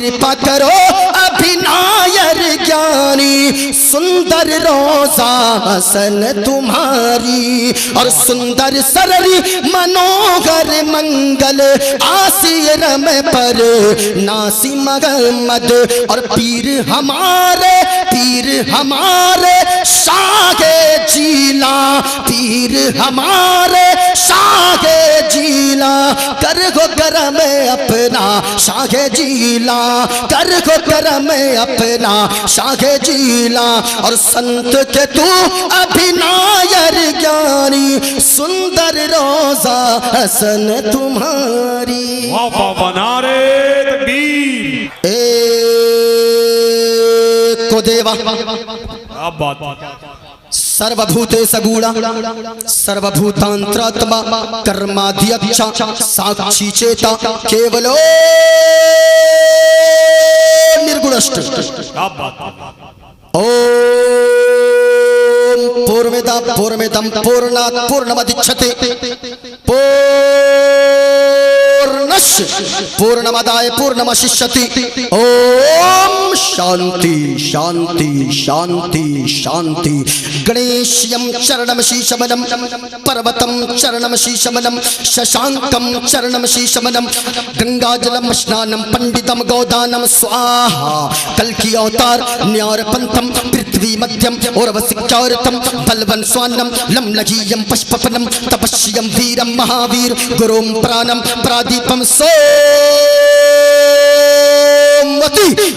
कृपा करो अभिनायर ज्ञानी, सुंदर रोजा हसन तुम्हारी और सुंदर सररी मनोहर मंगल आसिर में पर नासी मगमद और पीर हमारे शाहे जीला, पीर हमारे शाहे जीला, कर गो करम अपना शाहे जीला, कर गो करम अपना शाहे जीला और संत के तू अभिनायर ज्ञानी, सुंदर रोजा हसन तुम्हारी। वाह वाह नारे तकबीर। को देवा अब बात सर्वभूते सगुणा सर्वभूतांतरात्मा कर्माध्यक्ष साक्षी चेता केवलो निर्गुणष्ट। ओम पूर्णमिदं पूर्णात् पूर्णमुदच्यते पूर्णमदाय पूर्णमवशिष्यति। ओम शांति शांति शांति शांति। गणेशयं चरणं शीशमनं पर्वतं चरणं शीशमनं शशांकं चरणं शीशमनं गंगाजलं स्नानं पंडितं गोदानं स्वाहा। कल्कि अवतार न्यारपंथं पृथ्वी मध्यम औरवसिक्यावृतं बलवन् स्वान्नं लं लघीयं पशुपवनं तपस्यं वीरं महावीर गुरुं प्राणं प्रादीपं सोमवती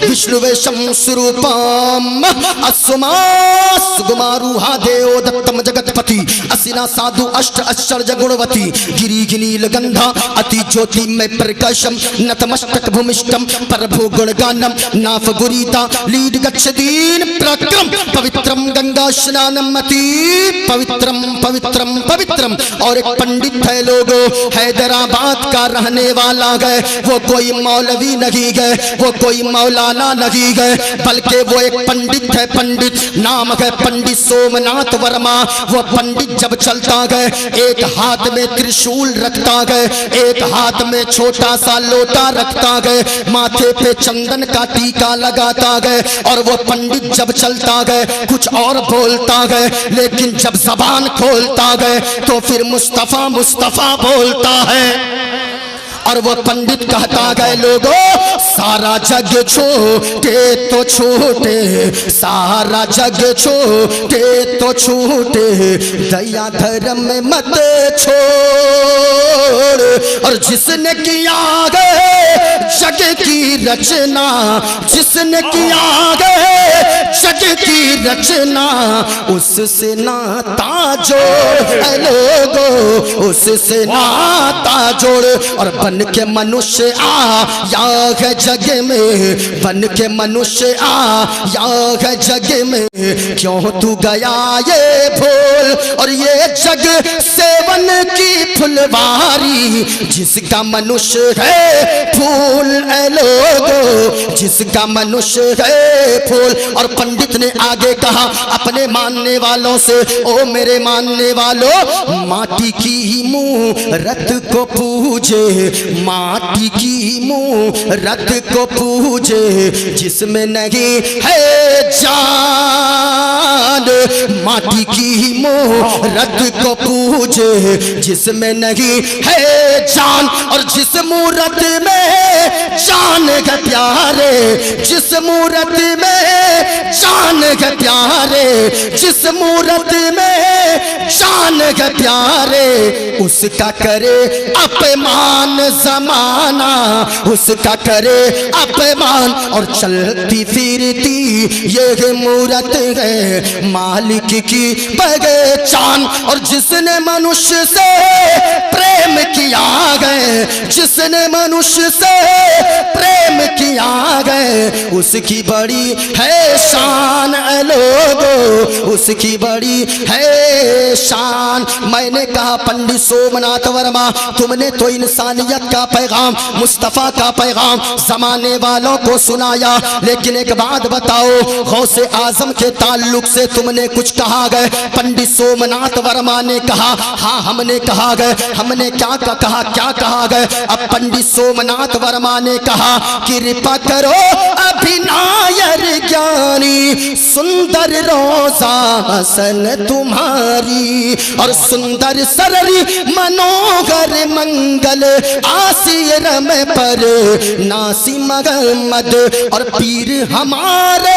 विष्णुवेशं स्वरूपम् असुमासुगुमारूहा देव दत्तम जगतपति असिना साधु अष्ट आश्चर्य गुणवती गिरिगिनील गंधा अति ज्योति में प्रकाशम नतमस्तक भूमिष्ठम प्रभु गुणगानम नाफ गुरीता लीड गच्छदीन प्रक्रम पवित्रम गंगा स्नानम अति पवित्रम पवित्रम पवित्रम। और एक पंडित है लोगो हैदराबाद का रहने वाला गए, वो कोई मौलवी नहीं गए, वो कोई मौलाना नहीं गए, बल्कि वो एक पंडित है। पंडित नाम है पंडित सोमनाथ वर्मा। वो पंडित जब चलता गए एक हाथ में त्रिशूल रखता गए, एक हाथ में छोटा सा लोटा रखता गए, माथे पे चंदन का टीका लगाता गए और वो पंडित जब चलता गए कुछ और बोलता गए, लेकिन जब जबान खोलता गए तो फिर मुस्तफा मुस्तफा बोलता है। और वो पंडित कहता गए लोगों सारा जग छोटे तो छोटे, सारा जग छोटे तो छोटे, दया धर्म में मत छोड़। और जिसने किया गए जग की रचना, जिसने किया गए जग की रचना, उससे नाता जोड़ लोगो, उससे नाता जोड़। और बन के मनुष्य आया है जग में, बन के मनुष्य आया है जग में, क्यों तू गया ये भूल। और ये जग सेवन की फुलवारी, जिसका मनुष्य है फूल ए लोगो, जिसका मनुष्य है फूल। और पंडित ने आगे कहा अपने मानने वालों से, ओ मेरे मानने वालों, माटी की मूरत को पूजे, माटी की मूरत को पूजे, जिसमें नहीं है जान, माटी की मूरत को पूजे, जिसमें नहीं है जान। और जिस मूरत में जान है प्यारे, जिस मूरत में जान है प्यारे, जिस मूरत में जान है प्यारे, उसका करे अपमान जमाना, उसका करे अपमान। और चलती फिरती ये मूरत है मालिक की पहचान। और जिसने मनुष्य से प्रेम किया गए, जिसने मनुष्य से प्रेम किया गए, उसकी बड़ी है शान लोगो, उसकी बड़ी है शान। मैंने कहा पंडित सोमनाथ वर्मा, तुमने तो इंसानियत का पैगाम, मुस्तफ़ा का पैगाम जमाने वालों को सुनाया, लेकिन एक बात बताओ, गौसे आजम के ताल्लुक से तुमने कुछ कहा गए? पंडित सोमनाथ वर्मा ने कहा हाँ हमने कहा गए। हमने क्या कहा, क्या कहा गए? अब पंडित सोमनाथ वर्मा ने कहा कृपा करो अभिनायर ज्ञानी, सुंदर रोजा हसन तुम्हारी, और सुंदर सररी मनोहर मंगल आसिर में पर नासी मगमद, और पीर हमारे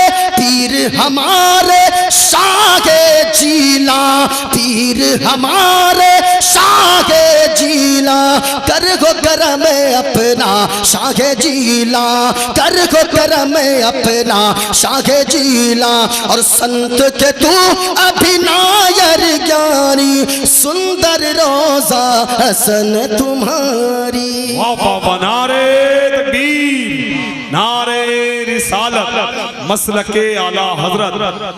शाहे जीला, पीर हमारे शाहे जीला, कर गो करम अपना शाहे जीला, कर गो करम अपना शाहे जीला, और संत के तू अभिनायर ज्ञानी, सुंदर रोजा हसन तुम्हारी। नारे तकबीर, नारे रिसालत, मसलके आला हजरत,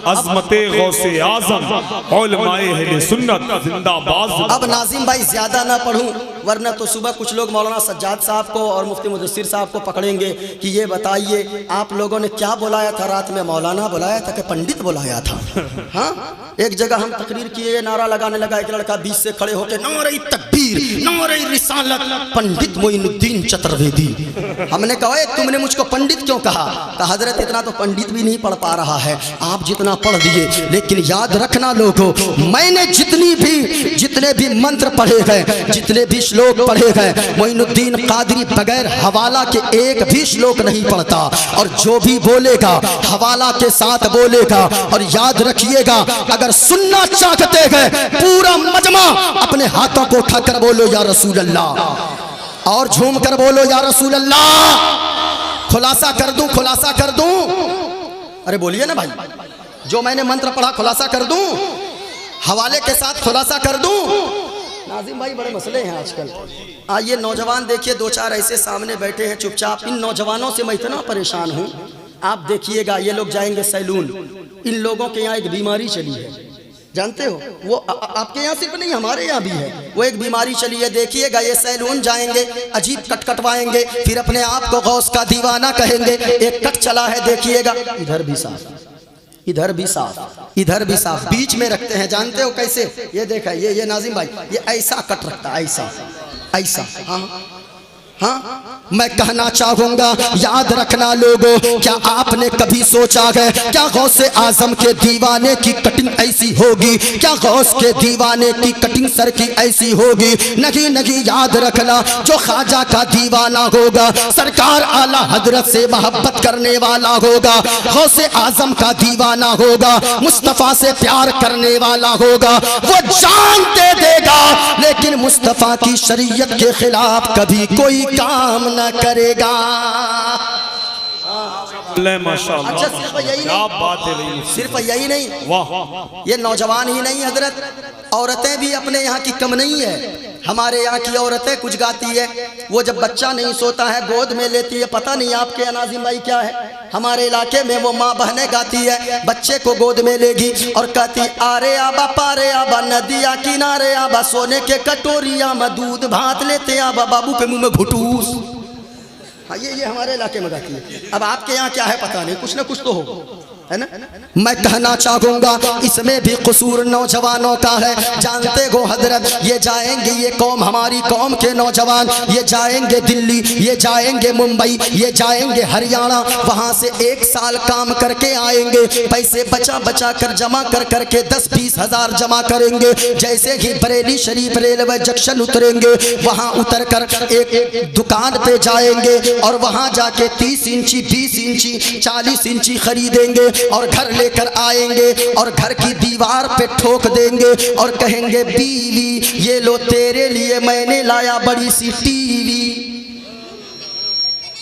अज़मते गौसे आज़म, उलमाए अहले सुन्नत जिंदाबाद। अब नाजिम भाई ज्यादा ना पढ़ूं, वरना तो सुबह कुछ लोग मौलाना सज्जाद साहब को और मुफ्ती मुदस्सिर साहब को पकड़ेंगे कि ये बताइए आप लोगों ने क्या बुलाया था रात में, मौलाना बुलाया था कि पंडित बुलाया था? हाँ, एक जगह हम तकरीर किए, नारा लगाने लगा एक लड़का बीच से खड़े होकर नारे तकबीर, नारे रिसालत, पंडित मोइनुद्दीन चतुर्वेदी। हमने कहा तुमने मुझको पंडित क्यों कहा? हजरत इतना तो पंडित भी नहीं पढ़ पा रहा है, आप जितना पढ़ दिए, लेकिन याद रखना लोगों, मैंने जितने भी मंत्र पढ़े गए, जितने भी श्लोक पढ़े गए, मोइनुद्दीन कादरी बगैर हवाला के एक भी श्लोक नहीं पढ़ता, और जो भी बोलेगा हवाला के साथ बोलेगा। और याद रखिएगा, अगर सुनना चाहते हैं पूरा मजमा अपने हाथों को उठाकर बोलो या रसूल अल्लाह, और झूम कर बोलो या रसूल अल्लाह। खुलासा कर दूं, खुलासा कर दूं? अरे बोलिए ना भाई, जो मैंने मंत्र पढ़ा खुलासा कर दूं, हवाले के साथ खुलासा कर दूं? नाजिम भाई बड़े मसले हैं आजकल। आइए नौजवान देखिए, दो चार ऐसे सामने बैठे हैं चुपचाप, इन नौजवानों से मैं इतना परेशान हूँ। आप देखिएगा ये लोग जाएंगे सैलून, इन लोगों के यहाँ एक बीमारी चली है, जानते हो? वो आपके यहाँ सिर्फ नहीं हमारे यहाँ भी है, वो एक बीमारी चली है। देखिएगा ये सैलून जाएंगे, अजीब कट कटवाएंगे, फिर अपने आप को गौस का दीवाना कहेंगे। एक कट चला है देखिएगा, इधर भी साफ, इधर भी साफ, इधर भी साफ, बीच में रखते हैं, जानते हो कैसे? ये देखा, ये नाजिम भाई ये ऐसा कट रखता है, ऐसा ऐसा। हाँ, मैं कहना चाहूंगा, याद रखना लोगों, क्या आपने कभी सोचा है क्या गौसे आजम के दीवाने की कटिंग ऐसी होगी? क्या गौस के दीवाने की कटिंग सर की ऐसी होगी? नहीं नहीं, याद रखना, जो ख्वाजा का दीवाना होगा, सरकार आला हजरत से मोहब्बत करने वाला होगा, गौसे आजम का दीवाना होगा, मुस्तफ़ा से प्यार करने वाला होगा, वो जान दे देगा, लेकिन मुस्तफ़ा की शरीयत के खिलाफ कभी कोई काम न करेगा। अच्छा, सिर्फ यही नहीं, सिर्फ यही नहीं, ये नौजवान ही नहीं हजरत, औरतें भी अपने यहाँ की कम नहीं है। हमारे यहाँ की औरतें कुछ गाती है, वो जब बच्चा नहीं सोता है गोद में लेती है, पता नहीं आपके नाजिम भाई क्या है, हमारे इलाके में वो माँ बहनें गाती है, बच्चे को गोद में लेगी और कहती आरे आबा पारे आबा नदिया किनारे आबा, सोने के कटोरिया में दूध भात लेते आबा, बाबू के मुंह में घुटूस। हाँ, ये हमारे इलाके में गाती है। अब आपके यहाँ क्या है पता नहीं, कुछ ना कुछ तो हो, है ना? मैं कहना चाहूंगा इसमें भी कसूर नौजवानों का है। जानते हो हजरत, ये जाएंगे, ये कौम हमारी कौम के नौजवान, ये जाएंगे दिल्ली, ये जाएंगे मुंबई, ये जाएंगे हरियाणा, वहां से 1 साल काम करके आएंगे, पैसे बचा बचा कर जमा कर करके 10-20 हज़ार जमा करेंगे। जैसे ही बरेली शरीफ रेलवे जंक्शन उतरेंगे, वहां उतर कर एक दुकान पे जाएंगे और वहां जाके 30 इंची 20 इंची 40 इंची खरीदेंगे और घर लेकर आएंगे और घर की दीवार पे ठोक देंगे और कहेंगे बीवी ये लो तेरे लिए मैंने लाया बड़ी सी टीवी।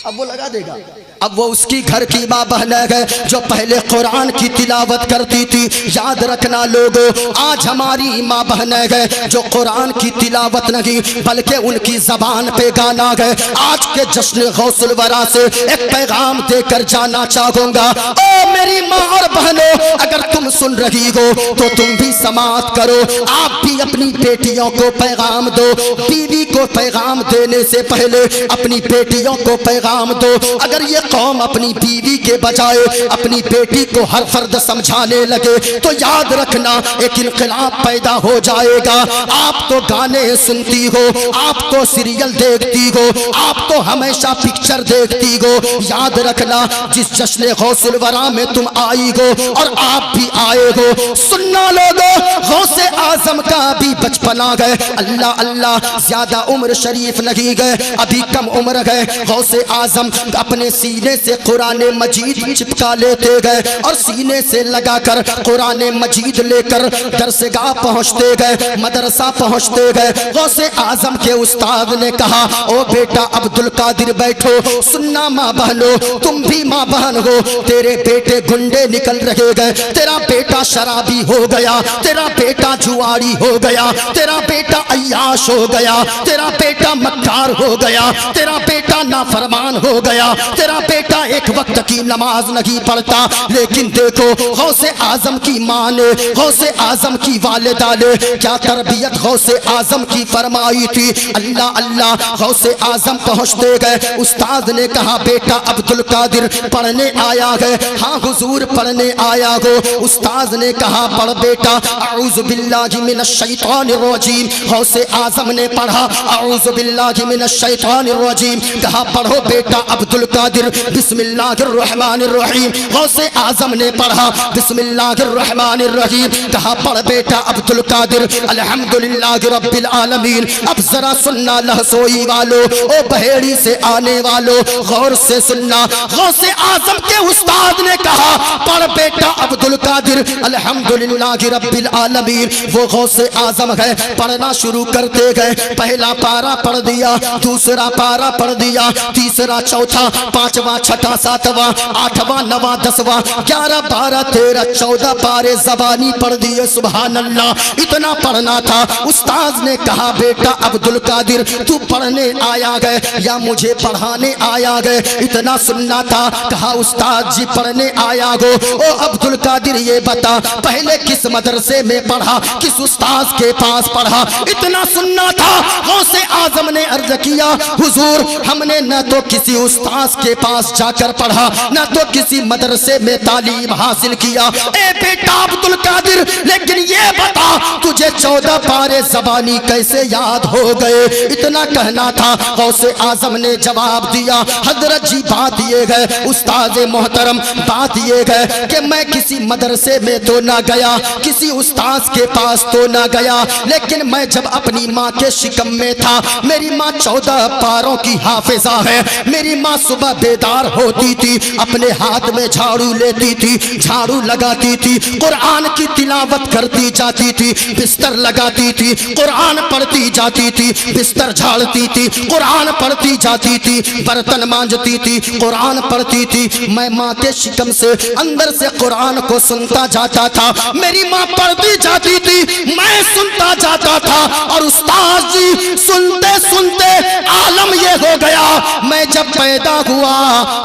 अब वो लगा देगा। अब वो उसकी घर की माँ बहन है जो पहले कुरान की तिलावत करती थी। याद रखना लोगों, आज हमारी माँ बहन है जो कुरान की तिलावत नहीं बल्कि उनकी जबान पे गाना है। आज के जश्न गौसुल वरा से एक पैगाम देकर जाना चाहूंगा। ओ मेरी माँ और बहनों, अगर तुम सुन रही हो तो तुम भी समाअत करो। आप भी अपनी बेटियों को पैगाम दो। बीवी को पैगाम देने से पहले अपनी बेटियों को पैगाम दो। अगर ये कौम अपनी बीवी के बजाय अपनी बेटी को हर फर्द समझाने लगे तो याद रखना एक इनकलाब पैदा हो जाएगा। आप तो गाने सुनती हो, आप तो सीरियल देखती हो, आप तो हमेशा पिक्चर देखती हो। याद रखना जिस जश्न गौसुल वरा में तुम आई हो और आप भी आए हो, सुनना लोगों, गौसे आजम का भी बचपना गए। अल्लाह अल्लाह, ज्यादा उम्र शरीफ नहीं गए, अभी कम उम्र गए। गौसे आजम अपने सीने से कुरान मजीद चिपका लेते गए और सीने से लगाकर कुरान मजीद लेकर दरसगाह पहुंचते गए, मदरसा पहुंचते गए। गौसे आजम के उस्ताद ने कहा, ओ बेटा अब्दुल कादिर बैठो। सुनना माँ बहनों, तुम भी माँ बहन हो। तेरे बेटे गुंडे निकल रहे गए, तेरा बेटा शराबी हो गया, तेरा बेटा जुआरी हो गया, तेरा बेटा अय्याश हो गया, तेरा बेटा मक्कार हो गया, तेरा बेटा नाफरमान हो गया, तेरा बेटा एक वक्त की नमाज नहीं पढ़ता। लेकिन देखो गौसे आजम की माँ ने, गौसे आजम की वालिदा ने क्या तरबियत गौसे आजम की फरमाई थी। अल्लाह अल्लाह, गौसे आजम पहुंचते गए। उस्ताद ने कहा, बेटा अब्दुल कादिर पढ़ने आया है? हाँ हुजूर पढ़ने आया हो। उस्ताद ने कहा, पढ़ बेटा। अऊज़ु बिल्लाहि मिनश शैतानिर रजीम। गौसे आजम ने पढ़ा, अऊज़ु बिल्लाहि मिनश शैतानिर रजीम। कहा, पढ़ो बेटा अब्दुल कादिर, बिस्मिल्लाहिर रहमानिर रहीम। गौसे आजम ने पढ़ा, बिस्मिल्लाहिर रहमानिर रहीम। कहा, पढ़ बेटा अब्दुल कादिर, अल्हम्दुलिल्लाहि रब्बिल आलमीन। अब जरा सुनना लहसोई वालों, ओ बहेड़ी से आने वालों, गौर से सुनना। गौसे आजम के उस्ताद ने कहा, पढ़ बेटा अब्दुल कादिर, अल्हम्दुलिल्लाहि रब्बिल आलमीन। वो गौसे आजम है, पढ़ना शुरू करते गए। पहला पारा पढ़ दिया, दूसरा पारा पढ़ दिया, तीसरा, चौथा, पांचवा, छठा, सातवां, आठवां, नवां, 10वां, 11, 12, 13, 14 पारे ज़बानी पढ़ दिए। सुभान अल्लाह, इतना पढ़ना था। उस्ताद ने कहा, बेटा अब्दुल कादिर तू पढ़ने आया गए या मुझे पढ़ाने आया गए? इतना सुनना था। कहा, उस्ताद जी पढ़ने आया गो। ओ अब्दुल कादिर ये बता, पहले किस मदरसे में पढ़ा, किस उस्ताद के पास पढ़ा? इतना सुनना था। गौसे आजम ने अर्ज किया, हुजूर हमने न तो किसी उस्ताद के पास जाकर पढ़ा, न तो किसी मदरसे में तालीम हासिल किया। ए बेटा अब्दुल कादिर, लेकिन ये बता तुझे 14 पारे ज़बानी कैसे याद हो गए? इतना कहना था। गौसे आजम ने जवाब दिया, हजरत जी बात ये है, उस्ताद मोहतरम बात ये है कि मैं किसी मदरसे में तो ना गया, किसी उस्ताद के पास तो ना गया, लेकिन मैं जब अपनी माँ के शिकम में था, मेरी माँ 14 पारों की हाफिजा है। मेरी माँ सुबह बेदार होती थी, अपने हाथ में झाड़ू लेती थी, झाड़ू लगाती थी, कुरान की तिलावत करती जाती थी, बिस्तर लगाती थी, कुरान पढ़ती जाती थी, बिस्तर झाड़ती थी, कुरान पढ़ती जाती थी, बर्तन मांजती थी, कुरान पढ़ती थी। मैं माँ के शिकम से अंदर से कुरान को सुनता जाता था। मेरी माँ पढ़ती जाती थी, मैं सुनता जाता था। और उस्ताद जी सुनते सुनते आलम ये हो गया, मैं जब पैदा हुआ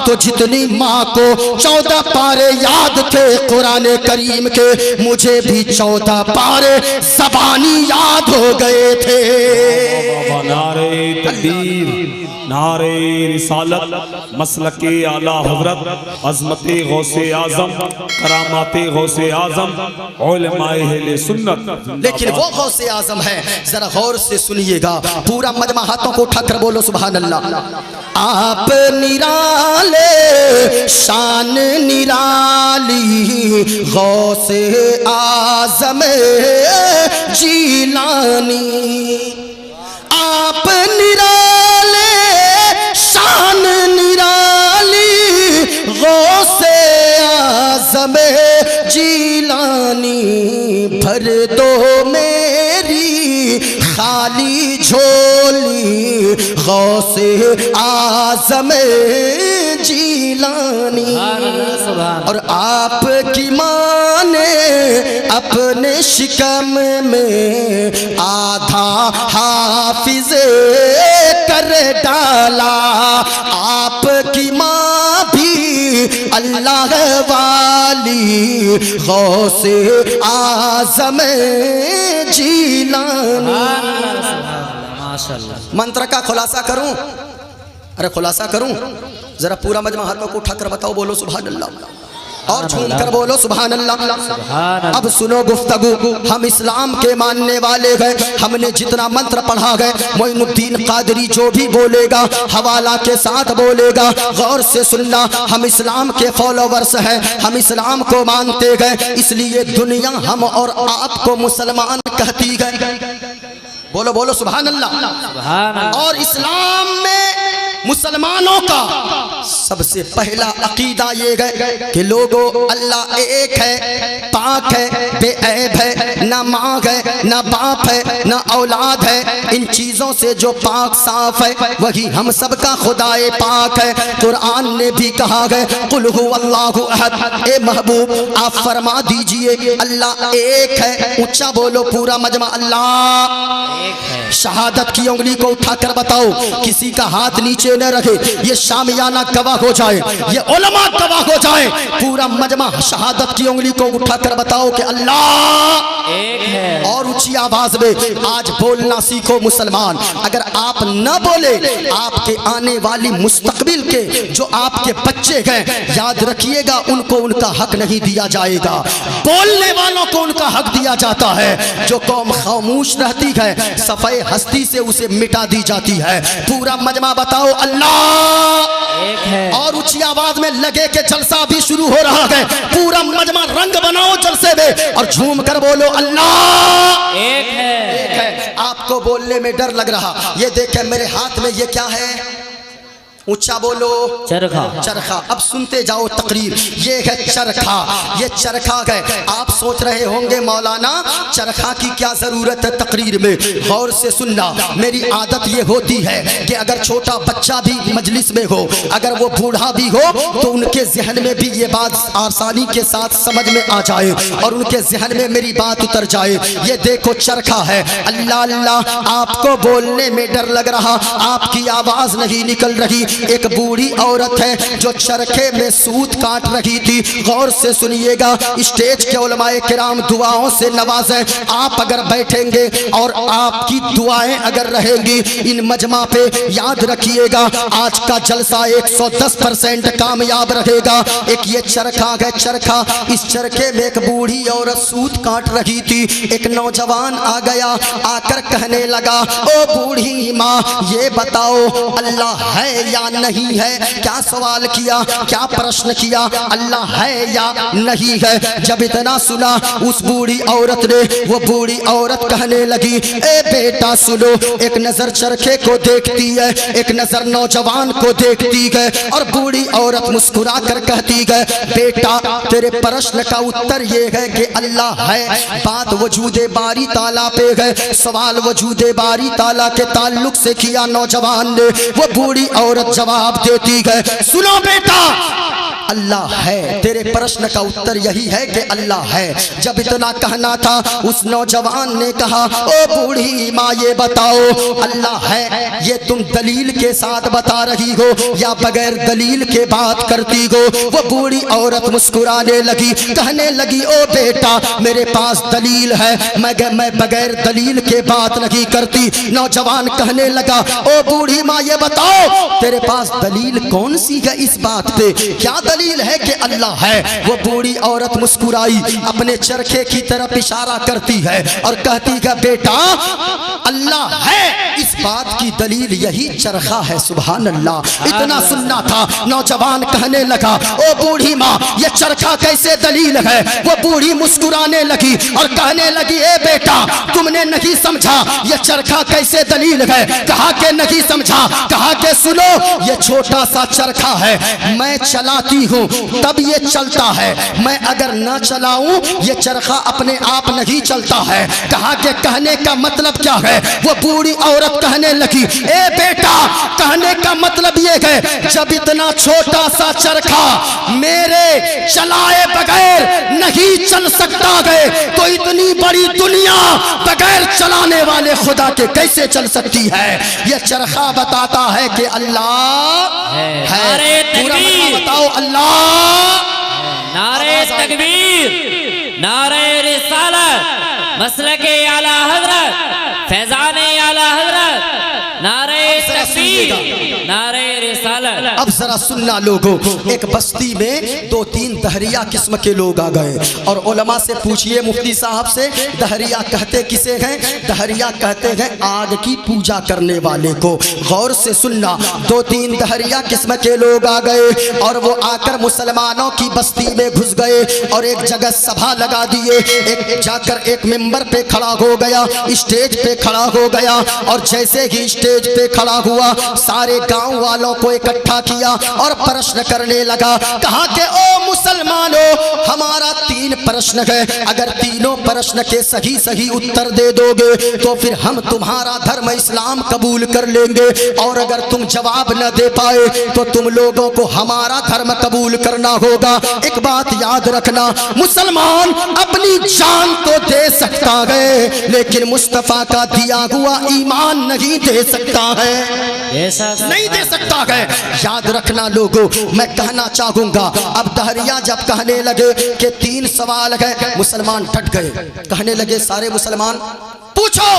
तो जितनी माँ को 14 पारे याद थे कुरान करीम के, मुझे भी 14 पारे ज़बानी याद हो गए थे। नारे तकबीर, नारे रिसालत, मसलके आला हजरत, अज़मते गौसे आज़म, करामाते गौसे आज़म, उलमाए अहले सुन्नत। लेकिन वो गौसे आज़म है, जरा गौर से सुनिएगा। पूरा मजमा हाथों को उठाकर बोलो सुभान अल्लाह। आप निराले शान निराली, गौसे आज़म जीलानी। आप निराले शान निराली, गौसे आज़म जीलानी। भर दो मेरी खाली झोली, गौसे आज़म जीलानी। और आपकी माँ ने अपने शिकम में आधा हाफिज कर डाला। आपकी माँ भी अल्लाह वाली गौसे आज़म जीलानी। मंत्र का खुलासा करूं? अरे खुलासा करूं? जरा पूरा मजमा हाथों को उठाकर बताओ, बोलो सुभान अल्लाह और झूम कर बोलो सुभान अल्लाह। अब सुनो गुफ्तगू, हम इस्लाम के मानने वाले हैं। हमने जितना मंत्र पढ़ा है, मोइनुद्दीन कादरी जो भी बोलेगा हवाला के साथ बोलेगा, गौर से सुनना। हम इस्लाम के फॉलोवर्स हैं, हम इस्लाम को मानते हैं, इसलिए दुनिया हम और आपको मुसलमान कहती है। बोलो बोलो सुभान अल्लाह। और इस्लाम में मुसलमानों का सबसे पहला अकीदा ये है कि लोगों अल्लाह एक है, पाक है, बेऐब है, ना माँ है, ना बाप है, ना औलाद है। इन चीज़ों से जो पाक साफ है वही हम सबका खुदाए पाक है। कुरान ने भी कहा है कुल हु अल्लाहु अहद। ए महबूब आप फरमा दीजिए अल्लाह एक है। ऊंचा बोलो पूरा मजमा, अल्लाह। शहादत की उंगली को उठाकर बताओ, किसी का हाथ नीचे न रखे, ये शामियाना गवाह हो जाए, ये उलमा गवाह हो जाए। पूरा मजमा शहादत की उंगली को उठाकर बताओ कि अल्लाह एक है। और ऊंची आवाज में आज बोलना सीखो मुसलमान। अगर आप न बोले, आपके आने वाली मुस्तकबिल के जो आपके बच्चे हैं, याद रखिएगा उनको उनका हक नहीं दिया जाएगा। बोलने वालों को उनका हक दिया जाता है। जो कौम खामोश रहती है, सफाई हस्ती से उसे मिटा दी जाती है। पूरा मजमा बताओ अल्लाह एक है। और ऊंची आवाज में लगे के जलसा भी शुरू हो रहा है। पूरा मजमा रंग बनाओ जलसे में और झूम कर बोलो अल्लाह एक है। आपको बोलने में डर लग रहा, ये देखें मेरे हाथ में ये क्या है? ऊंचा बोलो चरखा। चरखा। अब सुनते जाओ तकरीर। ये है चरखा, ये चरखा है। आप सोच रहे होंगे मौलाना चरखा की क्या जरूरत है तकरीर में? गौर से सुनना। मेरी आदत ये होती है कि अगर छोटा बच्चा भी मजलिस में हो, अगर वो बूढ़ा भी हो, तो उनके जहन में भी ये बात आसानी के साथ समझ में आ जाए और उनके जहन में मेरी बात उतर जाए। ये देखो चरखा है। अल्लाह अल्लाह, आपको बोलने में डर लग रहा, आपकी आवाज नहीं निकल रही। एक बूढ़ी औरत है जो चरखे में सूत काट रही थी। गौर से सुनिएगा, स्टेज के उलमाए किराम दुआओं से नवाजे। आप अगर बैठेंगे और आपकी दुआएं अगर रहेंगी इन मजमा पे, याद रखिएगा आज का जलसा 110% कामयाब रहेगा। एक ये चरखा है, चरखा। इस चरखे में एक बूढ़ी औरत सूत काट रही थी। एक नौजवान आ गया, आकर कहने लगा ओ बूढ़ी माँ, ये बताओ अल्लाह है या नहीं है? क्या सवाल किया, क्या प्रश्न किया? अल्लाह है या नहीं है? जब इतना सुना उस बूढ़ी औरत ने, वो बूढ़ी औरत कहने लगी ए बेटा सुनो, एक नजर चरखे को देखती है, एक नजर नौजवान को देखती है और बूढ़ी औरत मुस्कुरा कर कहती है बेटा तेरे प्रश्न का उत्तर ये है कि अल्लाह है। बात वजूदे बारी ताला पे है, सवाल वजूदे बारी ताला के ताल्लुक से किया नौजवान ने। वो बूढ़ी औरत जवाब देती है सुनो बेटा अल्लाह है। तेरे प्रश्न का उत्तर यही है कि अल्लाह है। जब इतना कहना था उस नौजवान ने कहा ओ बूढ़ी माँ ये बताओ अल्लाह है, ये तुम दलील के साथ बता रही हो या बगैर दलील के बात करती हो? वो बूढ़ी औरत मुस्कुराने लगी, कहने लगी ओ बेटा मेरे पास दलील है, मैं बगैर दलील के बात नहीं करती। नौजवान कहने लगा ओ बूढ़ी माँ ये बताओ तेरे पास दलील कौन सी है इस बात पे? क्या दलील है कि अल्लाह है? वो बूढ़ी औरत मुस्कुराई, अपने चरखे की तरफ इशारा करती है और कहती है बेटा अल्लाह है, इस बात की दलील यही चरखा है। सुभान अल्लाह। इतना सुनना था, नौजवान कहने लगा ओ बूढ़ी माँ ये चरखा कैसे दलील है? वो बूढ़ी मुस्कुराने लगी और कहने लगी ए बेटा तुमने नहीं समझा ये चरखा कैसे दलील है? कहा के नहीं समझा, कहा के सुनो ये छोटा सा चरखा है, मैं चलाती हूँ तब ये चलता है, मैं अगर ना चलाऊं ये चरखा अपने आप नहीं चलता है। कहा के कहने का मतलब क्या है? वो बूढ़ी औरत कहने लगी, ए बेटा, कहने का मतलब ये है जब इतना छोटा सा चरखा मेरे चलाए बगैर नहीं चल सकता है तो इतनी बड़ी दुनिया बगैर चलाने वाले खुदा के कैसे चल सकती है। यह चरखा बताता है कि अल्लाह है। पूरा बताओ अल्लाह। नारे तकबीर, नारे रिसालत, मसलके आला हजरत, फैजाने आला हजरत, नारे तकबीर, नारे रिसालत। अब जरा सुनना लोगों, एक बस्ती में 2-3 दहरिया किस्म के लोग आ गए और उलमा से पूछिए मुफ्ती साहब से, दहरिया कहते किसे हैं? दहरिया कहते हैं आग की पूजा करने वाले को। गौर से सुनना, 2-3 दहरिया किस्म के लोग आ गए और वो आकर मुसलमानों की बस्ती में घुस गए और एक जगह सभा लगा दिए। एक जाकर एक मिंबर पे खड़ा हो गया, स्टेज पे खड़ा हो गया और जैसे ही स्टेज पे खड़ा हुआ सारे गांव वालों को इकट्ठा किया और प्रश्न करने लगा। कहा कि ओ मुसलमानों, हमारा 3 प्रश्न है, अगर तीनों प्रश्न के सही सही उत्तर दे दोगे तो फिर हम तुम्हारा धर्म इस्लाम कबूल कर लेंगे और अगर तुम जवाब न दे पाए तो तुम लोगों को हमारा धर्म कबूल करना होगा। एक बात याद रखना, मुसलमान अपनी जान तो दे सकता है लेकिन मुस्तफा का दिया हुआ ईमान नहीं दे सकता है, नहीं दे सकता है। याद रखना लोगों, मैं कहना चाहूंगा, अब दहरिया जब कहने लगे कि 3 सवाल है, मुसलमान डट गए। कहने लगे सारे मुसलमान, पूछो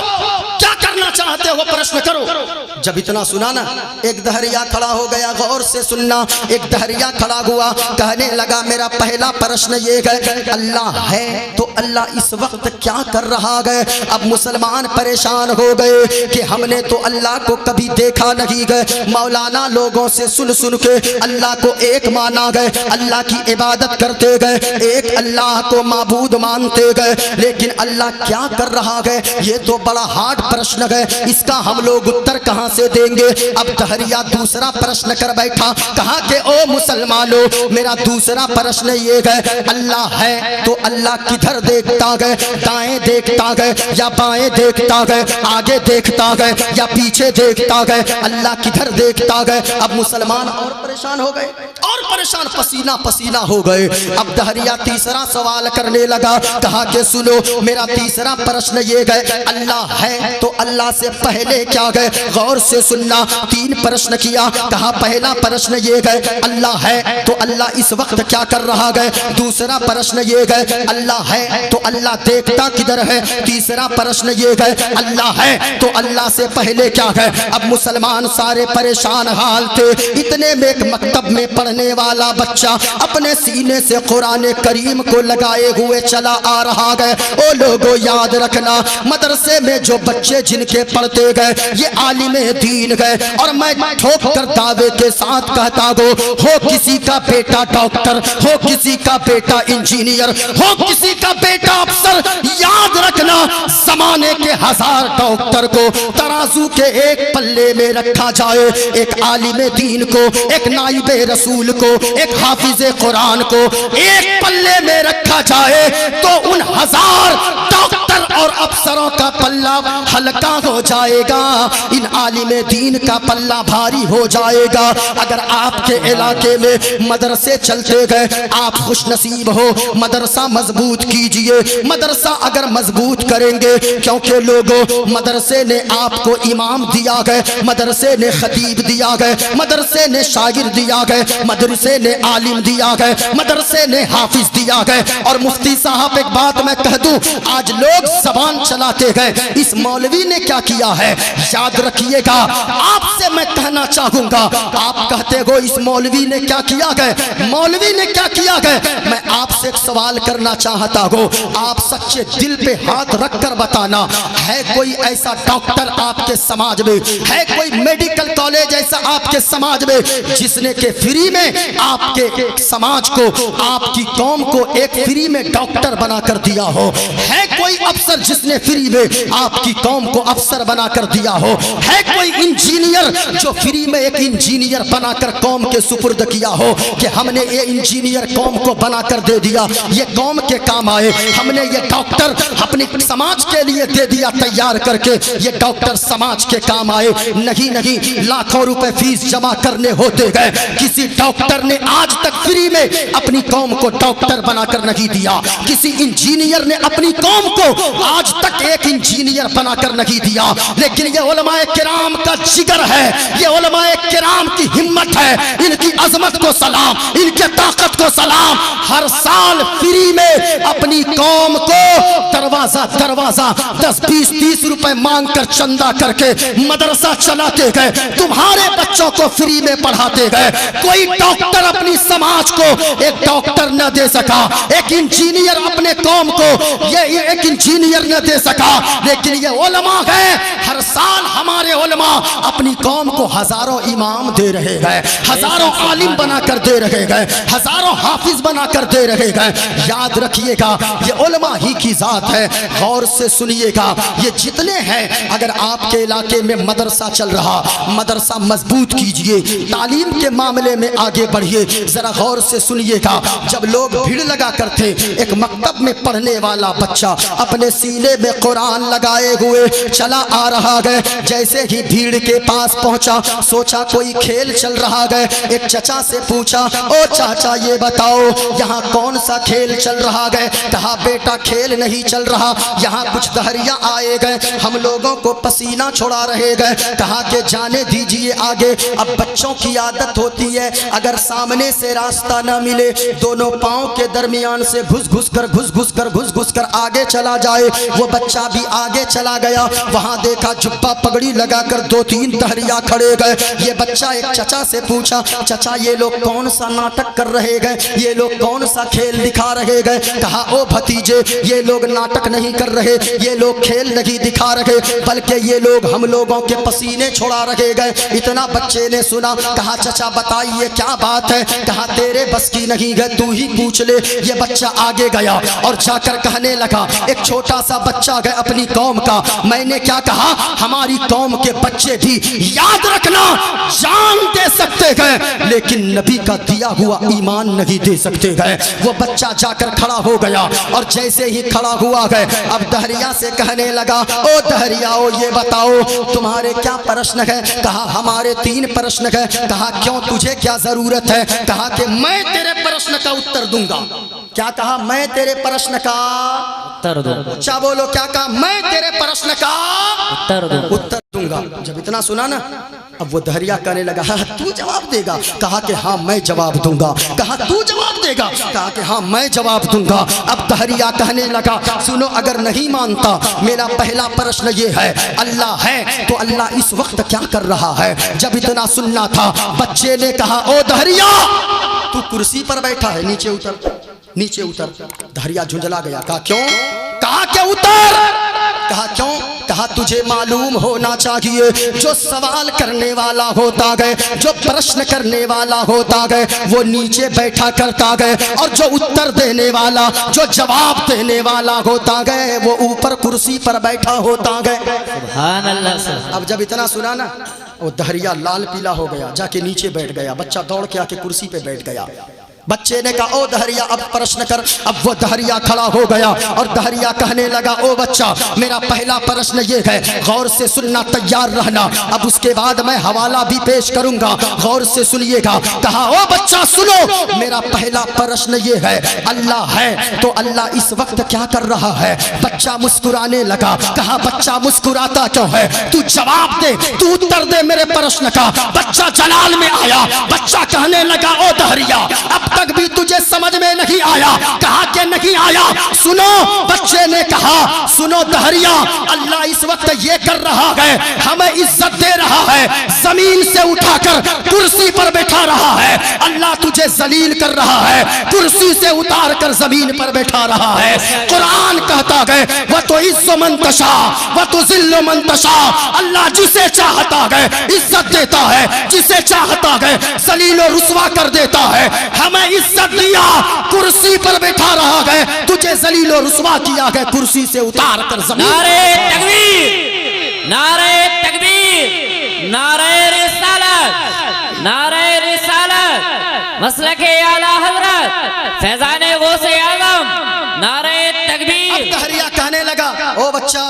क्या करना चाहते हो, प्रश्न करो। जब इतना सुना ना, एक दहरिया खड़ा हो गया। गौर से सुनना, एक दहरिया खड़ा हुआ, कहने लगा मेरा पहला प्रश्न ये है, अल्लाह है तो अल्लाह इस वक्त क्या कर रहा है? अब मुसलमान परेशान हो गए कि हमने तो अल्लाह को कभी देखा नहीं गए। मौलाना लोगों से सुन सुन के अल्लाह को एक माना गए, अल्लाह की इबादत करते गए, एक अल्लाह को माबूद मानते गए, लेकिन अल्लाह क्या कर रहा है ये तो बड़ा हार्ड प्रश्न है, इसका हम लोग उत्तर कहां से देंगे। अब दहरिया दूसरा प्रश्न कर बैठा, कहा कि ओ मुसलमानों, मेरा दूसरा प्रश्न ये है, अल्लाह है तो अल्लाह किधर देखता है? दाएं देखता है या बाएं देखता है? आगे देखता है या पीछे देखता है? अल्लाह किधर देखता है? अब मुसलमान और परेशान हो गए, और परेशान, पसीना पसीना हो गए। अब दहरिया तीसरा सवाल करने लगा, कहा कि सुनो, मेरा तीसरा प्रश्न ये है, अल्लाह है तो अल्लाह से पहले क्या है? गौर से सुनना, 3 प्रश्न किया। कहा पहला प्रश्न ये है, अल्लाह है तो अल्लाह इस वक्त क्या कर रहा है? दूसरा प्रश्न ये है, अल्लाह है तो अल्लाह देखता किधर है? तीसरा प्रश्न ये है, अल्लाह है तो अल्लाह से पहले क्या है? अब मुसलमान सारे परेशान हाल थे। इतने में एक मकतब में पढ़ने वाला बच्चा अपने सीने से कुरान करीम को लगाए हुए चला आ रहा है। ओ लोगों, याद रखना, मदरसे में जो बच्चे जिनके पढ़ते गए ये आलिमे दीन गए, और मैं ठोक कर दावे के साथ कहता हो किसी का बेटा डॉक्टर, हो किसी का बेटा इंजीनियर, हो किसी का बेटा अफसर, याद रखना जमाने के 1000 डॉक्टर को तराजू के एक पल्ले में रखा जाए, एक आलिमे दीन को, एक नाइबे रसूल को, एक हाफिजे कुरान को एक पल्ले में रखा जाए तो उन 1000 डॉक्टर और अफसरों का पल्ला हल्का हो जाएगा, इन आलिमे दीन का पल्ला भारी हो जाएगा। अगर आपके इलाके में मदरसे चलते गए, आप खुश नसीब हो, मदरसा मजबूत कीजिए। मदरसा अगर मजबूत करेंगे, क्योंकि लोगों, मदरसे ने आपको इमाम दिया गए, मदरसे ने खतीब दिया गए, मदरसे ने शागिर दिया गए, मदरसे ने आलिम दिया गए, मदरसे ने हाफिज दिया गए। और मुफ्ती साहब, एक बात मैं कह दूं, आज लोग जबान चलाते गए, इस मौलवी ने क्या किया है? याद रखिएगा, आपसे मैं कहना चाहूंगा, आप कहते हो इस मौलवी ने क्या किया गए, मौलवी ने क्या किया गए, मैं आपसे एक सवाल करना चाहता हूं, आप सच्चे दिल पे हाथ रखकर बताना, है कोई ऐसा डॉक्टर आपके समाज में, है कोई मेडिकल कॉलेज ऐसा आपके समाज में जिसने के फ्री में आपके समाज को, आपकी कौम को एक फ्री में डॉक्टर बनाकर दिया हो? है कोई अफसर जिसने फ्री में आपकी कौम को अफसर बनाकर दिया हो? है कोई इंजीनियर जो फ्री में एक इंजीनियर बनाकर कौम के सुपुर्द किया हो कि हमने ये इंजीनियर कौम को बनाकर दे दिया? दिया ये कौम के काम आए, हमने ये डॉक्टर अपने समाज के लिए दे दिया तैयार करके, ये डॉक्टर समाज के काम आए। नहीं नहीं, लाखों रुपए फीस जमा करने होते गए, किसी डॉक्टर ने आज तक फ्री में अपनी कौम को डॉक्टर बनाकर नहीं दिया, किसी इंजीनियर ने अपनी कौम को आज तक एक इंजीनियर बनाकर नहीं दिया। लेकिन ये उलमाए किराम का जिगर है, ये उलमाए किराम की हिम्मत है, इनकी अजमत को सलाम, इनके ताकत को सलाम। हर साल फ्री में अपनी कौम को दरवाजा दरवाजा 10-20-30 रुपए मांग कर चंदा करके मदरसा चलाते गए, तुम्हारे बच्चों को फ्री में पढ़ाते गए। कोई डॉक्टर अपनी समाज को एक डॉक्टर न दे सका, एक इंजीनियर अपने कौम को ये एक इंजीनियर न दे सका। लेकिन ये उलमा है, हर साल हमारे उलमा अपनी कौम को हजारों इमाम दे रहे गए, हजारों आलिम बनाकर दे रहे गए, हजारों हाफिज बनाकर दे रहे गए। याद रखिएगा ये उलमा ही की जात है। गौर से सुनिएगा, ये जितने हैं, अगर आपके इलाके में मदरसा चल रहा, मदरसा मजबूत कीजिए, तालीम के मामले में आगे बढ़िए। जरा गौर से सुनिएगा, जब लोग भीड़ लगा करते, एक मकतब में पढ़ने वाला बच्चा अपने सीने में कुरान लगाए हुए चला आ रहा है, जैसे ही भीड़ के पास पहुंचा, सोचा कोई खेल चल रहा है। एक चचा से पूछा, ओ चाचा ये बताओ यहाँ कौन सा खेल चल रहा है? कहा बेटा खेल नहीं चल रहा, यहाँ कुछ दहरिया आए गए, हम लोगों को पसीना छोड़ा रहे गए। कहा कि जाने दीजिए आगे। अब बच्चों की आदत होती है, अगर सामने से रास्ता ना मिले, दोनों पांव के दरमियान से घुस घुस कर आगे चला जाए। वो बच्चा भी आगे चला गया, वहां देखा जुब्बा पगड़ी लगाकर 2-3 दहरिया खड़े गए। ये बच्चा एक चचा से पूछा, चचा ये लोग कौन सा नाटक कर रहे गए, ये लोग कौन सा खेल दिखा रहे गए? कहा ओ भतीजे, ये लोग नाटक नहीं कर रहे, ये लोग खेल नहीं दिखा रहे, बल्कि ये लोग हम लोगों के पसीने छोड़ा रहे गए। इतना बच्चे ने सुना, कहा चचा बताइए क्या बात है? कहा तेरे बस की नहीं है, तू ही पूछ ले। ये बच्चा आगे गया और जाकर कहने लगा, एक छोटा सा बच्चा गया अपनी कौम का, मैंने क्या कहा, हमारी कौम के बच्चे भी याद रखना जान दे सकते गए, लेकिन नबी का दिया हुआ ईमान नहीं दे सकते गए। वो बच्चा जाकर खड़ा हो गया और जैसे ही खड़ा हुआ गए, अब दहरिया से कहने लगा, ओ दहरियाओ ये बताओ तुम्हारे क्या प्रश्न है? कहा हमारे 3 प्रश्न है। कहा क्यों, तुझे क्या जरूरत है? कहा कि मैं तेरे प्रश्न का उत्तर दूंगा। क्या कहा? मैं तेरे प्रश्न का उत्तर दूंगा। अच्छा बोलो, क्या कहा? मैं तेरे प्रश्न का उत्तर दूंगा। जब इतना सुना ना, अब वो दहरिया कहने लगा, तू जवाब देगा? कहा कि हाँ मैं जवाब दूंगा। कहा तू जवाब देगा? कहा कि हाँ मैं जवाब दूंगा। अब दहरिया कहने लगा, सुनो अगर नहीं मानता, मेरा पहला प्रश्न ये है, अल्लाह है तो अल्लाह इस वक्त क्या कर रहा है? जब इतना सुनना था, बच्चे ने कहा, ओ दहरिया तू कुर्सी पर बैठा है, नीचे उतर, नीचे उतर। दहरिया झुंझला गया। कहा क्यों? कहा क्या उतर? कहा क्यों? कहा तुझे मालूम होना चाहिए, जो सवाल करने वाला होता गए, जो प्रश्न करने वाला होता गए, वो नीचे बैठा करता गए, और जो उत्तर देने वाला, जो जवाब देने वाला होता गए, वो ऊपर कुर्सी पर बैठा होता गए। सुभान अल्लाह। अब जब इतना सुना ना, वो दहरिया लाल पीला हो गया, जाके नीचे बैठ गया। बच्चा दौड़ के आके कुर्सी पे बैठ गया। बच्चे ने कहा, ओ दहरिया अब प्रश्न कर। अब वो दहरिया खड़ा हो गया और दहरिया कहने लगा, ओ बच्चा मेरा पहला प्रश्न ये है, गौर से सुनना, तैयार रहना। अब उसके बाद मैं हवाला भी पेश करूंगा, गौर से सुनिएगा। कहा, ओ बच्चा सुनो, मेरा पहला प्रश्न ये है, अल्लाह है तो अल्लाह इस वक्त क्या कर रहा है? बच्चा मुस्कुराने लगा। कहा बच्चा मुस्कुराता क्यों है? तू जवाब दे, तू उत्तर दे मेरे प्रश्न का। बच्चा जलाल में आया। बच्चा कहने लगा, ओ दहरिया अब तक भी तुझे समझ में नहीं आया? कहा कि नहीं आया। सुनो, बच्चे ने कहा, सुनो दहरिया, अल्लाह इस वक्त ये कर रहा है, हमें इज्जत दे रहा है, जमीन से उठाकर कुर्सी पर बैठा रहा है। अल्लाह तुझे जलील कर रहा है, कुर्सी से उतार कर जमीन पर बैठा रहा है। कुरान कहता है, वह तो इज्जत मंतशा वह तो जिल्ल मंतशा, अल्लाह जिसे चाहता है इज्जत देता है, जिसे चाहता है जलील और रुसवा कर देता है। हमें इज्जत दिया, कुर्सी पर बैठा रहा है, तुझे जलील और रुसवा किया है, कुर्सी से उतार कर जमीन। नारे तकबीर, नारे तकबीर, नारे रिसालत, नारे रिसालत, मसलके आला हजरत फैजाने गौसे ओ बच्चा,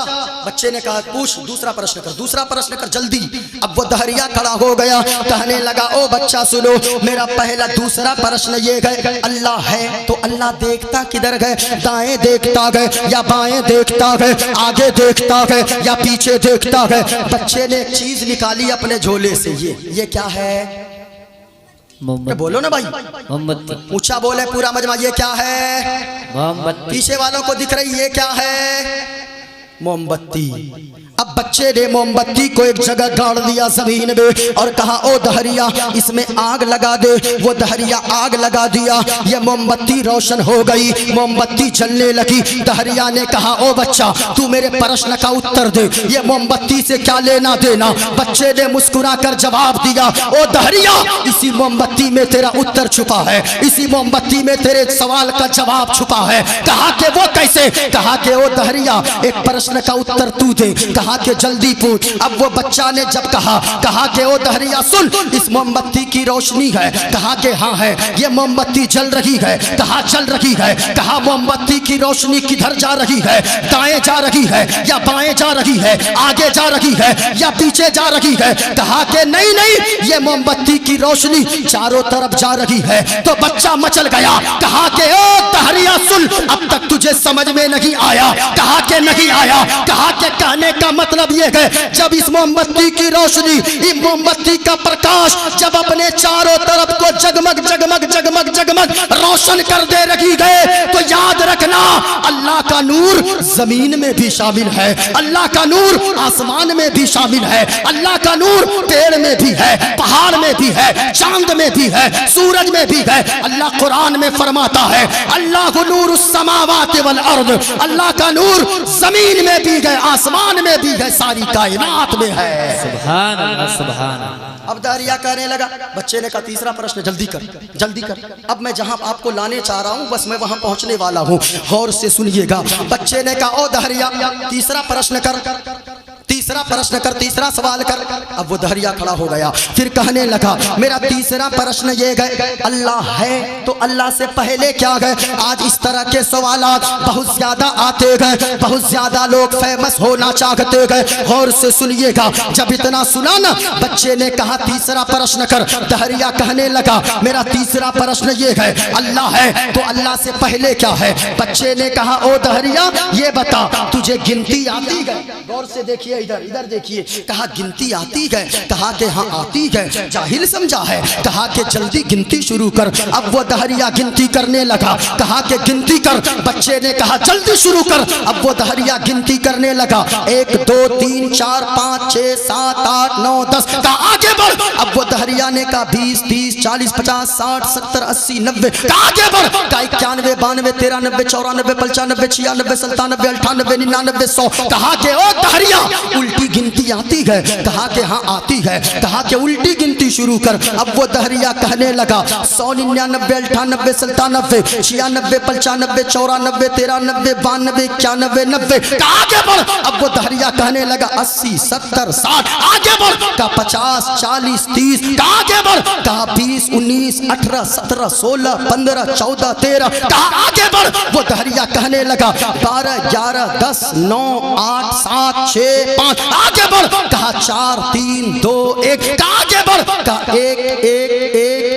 बच्चे ने कहा पूछ, दूसरा प्रश्न कर, दूसरा प्रश्न कर जल्दी। अब वो दहरिया खड़ा हो गया, कहने लगा ओ बच्चा सुनो, मेरा पहला दूसरा प्रश्न ये है, अल्लाह है तो अल्लाह देखता किधर गए? दाएं देखता गए या बाएं देखता गए, आगे देखता गए या पीछे देखता गए? बच्चे ने एक चीज निकाली अपने झोले से, ये क्या है? बोलो ना भाई, मोमबत्ती। ऊंचा बोले पूरा मजमा, ये क्या है? मोमबत्ती। पीछे वालों को दिख रही, ये क्या है? मोमबत्ती। अब बच्चे ने मोमबत्ती को एक जगह गाड़ दिया जमीन में और कहा ओ दहरिया इसमें आग लगा दे। वो दहरिया आग लगा दिया, ये मोमबत्ती रोशन हो गई, मोमबत्ती जलने लगी। दहरिया ने कहा ओ बच्चा तू मेरे प्रश्न का उत्तर दे, ये मोमबत्ती से क्या लेना देना? बच्चे ने मुस्कुरा कर जवाब दिया ओ दहरिया इसी मोमबत्ती में तेरा उत्तर छुपा है, इसी मोमबत्ती में तेरे सवाल का जवाब छुपा है। कहा कि वो कैसे? कहा कि ओ दहरिया एक प्रश्न का उत्तर तू दे, कहा कि जल्दी पूछ। अब वो बच्चा ने जब कहा कि ओ दहरिया सुन, इस मोमबत्ती की रोशनी है। कहा कि हाँ है, ये मोमबत्ती जल रही है। कहा चल रही है। कहा मोमबत्ती की रोशनी किधर जा रही है? दाएं जा रही है या बाएं जा रही है? आगे जा रही है या पीछे जा रही है? कहा कि नहीं नहीं, ये मोमबत्ती की रोशनी चारों तरफ जा रही है। तो बच्चा मचल गया। कहा कि ओ दहरिया सुन, अब तक तुझे समझ में नहीं आया? कहा कि नहीं आया। कहा कि कहने का मतलब ये है जब इस मोमबत्ती की रोशनी, इस मोमबत्ती का प्रकाश जब अपने चारों तरफ को जगमग जगमग जगमग जगमग रोशन कर दे रही है, तो याद रखना अल्लाह का नूर जमीन में भी शामिल है, अल्लाह का नूर आसमान में भी शामिल है, अल्लाह का नूर पेड़ में भी है, पहाड़ में भी है, चांद में भी है, सूरज में भी है। अल्लाह कुरान में फरमाता है अल्लाह नूर समावाति वल अर्द, अल्लाह का नूर जमीन में भी है, आसमान में भी है, सारी कायनात में है। सुभान अल्लाह, सुभान अल्लाह। अब दहरिया कहने लगा, बच्चे ने कहा तीसरा प्रश्न जल्दी कर, जल्दी कर। अब मैं जहां आपको लाने चाह रहा हूं बस मैं वहां पहुंचने वाला हूं, गौर से सुनिएगा। बच्चे ने कहा ओ दहरिया तीसरा प्रश्न कर, तीसरा प्रश्न कर, तीसरा सवाल कर। अब वो दहरिया खड़ा हो गया, फिर कहने लगा मेरा तीसरा प्रश्न ये गए, अल्लाह है तो अल्लाह से पहले क्या गए? आज इस तरह के सवालात बहुत ज्यादा आते गए, बहुत ज्यादा लोग फेमस होना चाहते गए। गौर से सुनिएगा। जब इतना सुना ना, बच्चे ने कहा तीसरा प्रश्न कर। दहरिया कहने लगा मेरा तीसरा प्रश्न ये है, अल्लाह है तो अल्लाह से पहले क्या है? बच्चे ने कहा ओ दहरिया ये बता तुझे गिनती आती है? गौर से देखिए, इधर इधर देखिए। कहा गिनती आती है? कहा कि हाँ आती है। जाहिल समझा है। कहा कि जल्दी गिनती शुरू कर। अब वो दहरिया गिनती करने लगा। कहा कि गिनती कर। बच्चे ने कहा जल्दी शुरू कर। अब वो दहरिया गिनती करने लगा, 1 2 3 4 5 6 7 8 9 10। कहा आगे बढ़। अब वो दहरिया ने कहा 20 30 40 50 60 70 80 90। कहा आगे बढ़। कहा 91 92 13 90 94 95 96 97 98 99 100। कहा कि ओ दहरिया उल्टी गिनती आती है? कहा कि हाँ आती है। कहा कि उल्टी गिनती शुरू कर। अब वो दहरिया कहने लगा 100 99 98 97 96 95 94 93 92 91 90। कहा आगे बढ़। अब वो दहरिया कहने लगा 80 70 60। आगे बढ़। कहा 50 40 30। कहा आगे बढ़। कहा 20 19 18 17 16 15 14 13। कहा आगे बढ़। वो दहरिया कहने लगा 12 11 10 9 8 7 6 5। आगे बढ़। कहा 4 3 2 1। कहा आगे बढ़। कहा 1 1